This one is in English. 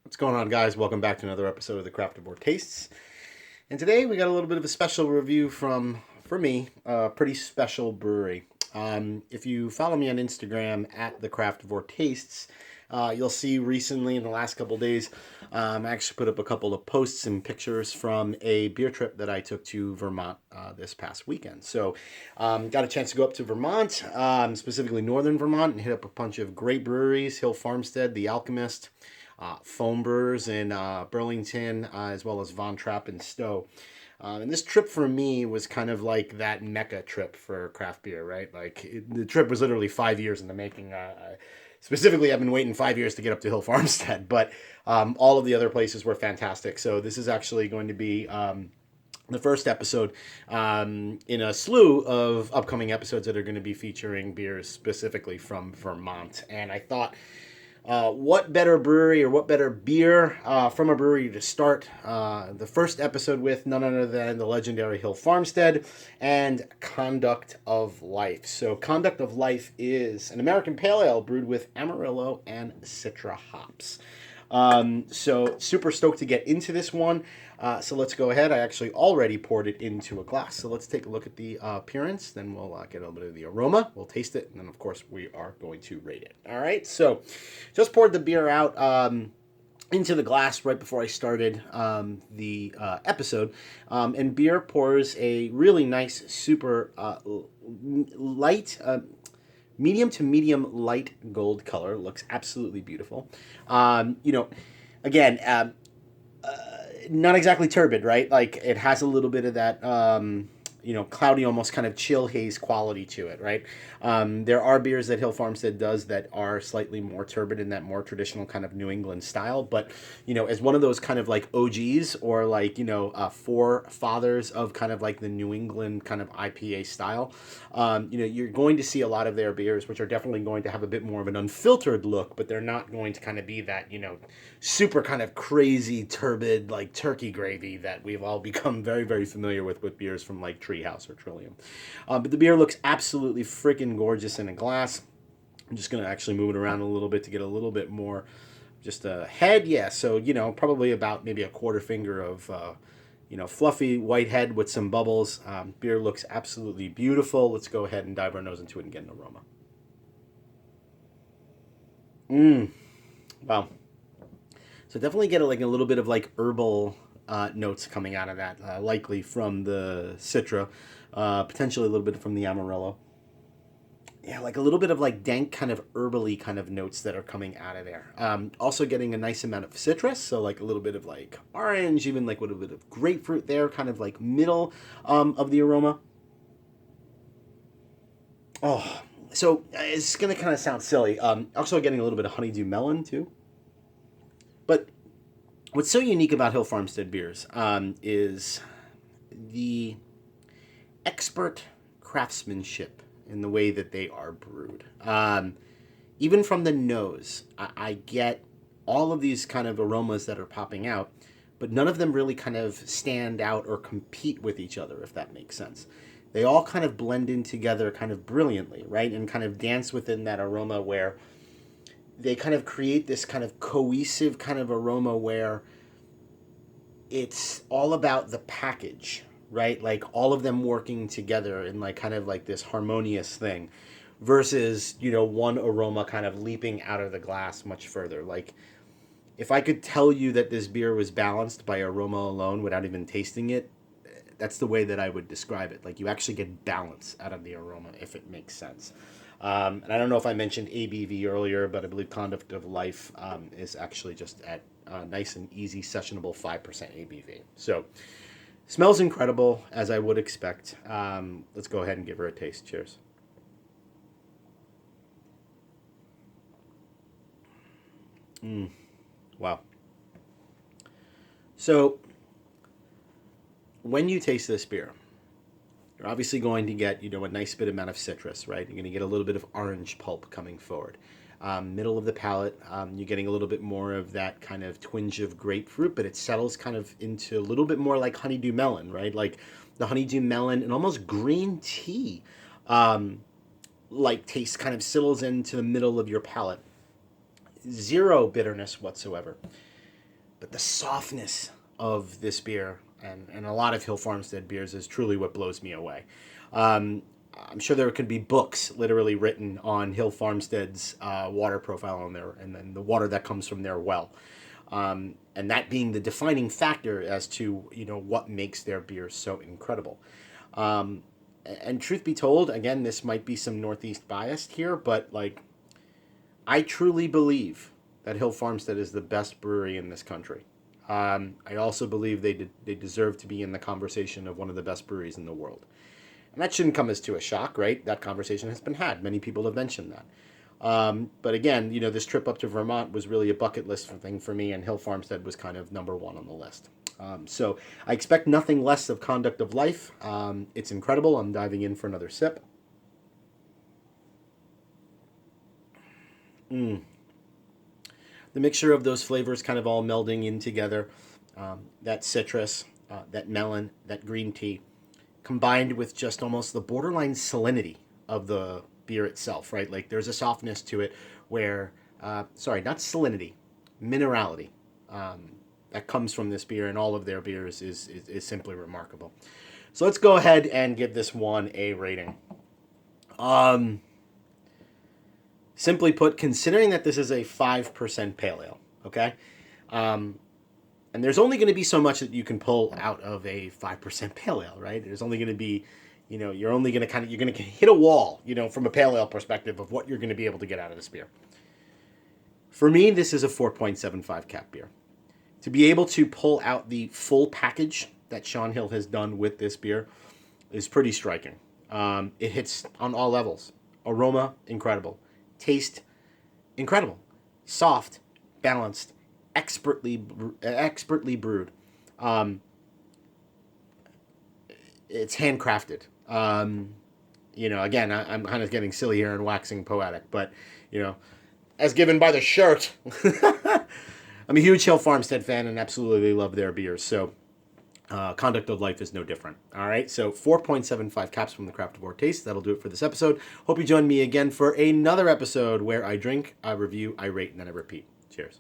What's going on, guys? Welcome back to another episode of the Craftavore Tastes. And today we got a little bit of a special review for me, a pretty special brewery. If you follow me on Instagram at the Craftavore Tastes, you'll see recently in the last couple of days, I actually put up a couple of posts and pictures from a beer trip that I took to Vermont this past weekend. So, got a chance to go up to Vermont, specifically northern Vermont, and hit up a bunch of great breweries: Hill Farmstead, The Alchemist, Foam Brewers in Burlington, as well as Von Trapp and Stowe. And this trip for me was kind of like that Mecca trip for craft beer, right? The trip was literally 5 years in the making. Specifically, I've been waiting 5 years to get up to Hill Farmstead, but all of the other places were fantastic. So this is actually going to be the first episode in a slew of upcoming episodes that are going to be featuring beers specifically from Vermont. And I thought, what better brewery or what better beer from a brewery to start the first episode with? None other than the legendary Hill Farmstead and Conduct of Life. So Conduct of Life is an American pale ale brewed with Amarillo and Citra hops. So super stoked to get into this one. So let's go ahead. I actually already poured it into a glass. So let's take a look at the appearance. Then we'll get a little bit of the aroma. We'll taste it. And then, of course, we are going to rate it. All right. So just poured the beer out into the glass right before I started the episode. And beer pours a really nice, super light, medium to medium light gold color. Looks absolutely beautiful. Again, not exactly turbid, right? Like it has a little bit of that, cloudy, almost kind of chill haze quality to it, right? There are beers that Hill Farmstead does that are slightly more turbid in that more traditional kind of New England style. But, as one of those kind of like OGs or like, forefathers of kind of like the New England kind of IPA style, you're going to see a lot of their beers, which are definitely going to have a bit more of an unfiltered look, but they're not going to kind of be that, super kind of crazy turbid, like turkey gravy that we've all become very, very familiar with beers from like Treehouse or Trillium. But the beer looks absolutely freaking gorgeous in a glass. I'm just going to actually move it around a little bit to get a little bit more just a head. Yeah, so, probably about maybe a quarter finger of, fluffy white head with some bubbles. Beer looks absolutely beautiful. Let's go ahead and dive our nose into it and get an aroma. Wow. So definitely get like a little bit of like herbal notes coming out of that, likely from the Citra, potentially a little bit from the Amarillo. Yeah, like a little bit of like dank kind of herbally kind of notes that are coming out of there. Also getting a nice amount of citrus, so like a little bit of like orange, even like a little bit of grapefruit there, kind of like middle of the aroma. Oh, so it's gonna kind of sound silly. Also getting a little bit of honeydew melon too. But what's so unique about Hill Farmstead beers is the expert craftsmanship in the way that they are brewed. Even from the nose, I get all of these kind of aromas that are popping out, but none of them really kind of stand out or compete with each other, if that makes sense. They all kind of blend in together kind of brilliantly, right? And kind of dance within that aroma where they kind of create this kind of cohesive kind of aroma where it's all about the package, right? Like all of them working together in like kind of like this harmonious thing versus, one aroma kind of leaping out of the glass much further. Like if I could tell you that this beer was balanced by aroma alone without even tasting it, that's the way that I would describe it. Like you actually get balance out of the aroma, if it makes sense. And I don't know if I mentioned ABV earlier, but I believe Conduct of Life is actually just at nice and easy sessionable 5% ABV. So smells incredible, as I would expect. Let's go ahead and give her a taste. Cheers. Wow. So when you taste this beer, you're obviously going to get, a nice bit amount of citrus, right? You're going to get a little bit of orange pulp coming forward. Middle of the palate, you're getting a little bit more of that kind of twinge of grapefruit, but it settles kind of into a little bit more like honeydew melon, right? Like the honeydew melon and almost green tea, like taste kind of settles into the middle of your palate. Zero bitterness whatsoever. But the softness of this beer and a lot of Hill Farmstead beers is truly what blows me away. I'm sure there could be books literally written on Hill Farmstead's water profile on there, and then the water that comes from their well, and that being the defining factor as to what makes their beer so incredible. And truth be told, again, this might be some Northeast biased here, but like, I truly believe that Hill Farmstead is the best brewery in this country. I also believe they deserve to be in the conversation of one of the best breweries in the world. And that shouldn't come as to a shock, right? That conversation has been had. Many people have mentioned that. But again, this trip up to Vermont was really a bucket list thing for me, and Hill Farmstead was kind of number one on the list. So I expect nothing less of Conduct of Life. It's incredible. I'm diving in for another sip. The mixture of those flavors kind of all melding in together. That citrus, that melon, that green tea, combined with just almost the borderline salinity of the beer itself, right? Like there's a softness to it where, not salinity, minerality that comes from this beer and all of their beers is simply remarkable. So let's go ahead and give this one a rating. Simply put, considering that this is a 5% pale ale, okay? And there's only going to be so much that you can pull out of a 5% pale ale, right? There's only going to be, you're only going to you're going to hit a wall, from a pale ale perspective of what you're going to be able to get out of this beer. For me, this is a 4.75 cap beer. To be able to pull out the full package that Sean Hill has done with this beer is pretty striking. It hits on all levels. Aroma, incredible. Taste, incredible. Soft, balanced, expertly brewed. It's handcrafted. Again, I'm kind of getting silly here and waxing poetic, but as given by the shirt, I'm a huge Hill Farmstead fan and absolutely love their beers. So, Conduct of Life is no different. All right, so 4.75 caps from the Craftavore Taste. That'll do it for this episode. Hope you join me again for another episode where I drink, I review, I rate, and then I repeat. Cheers.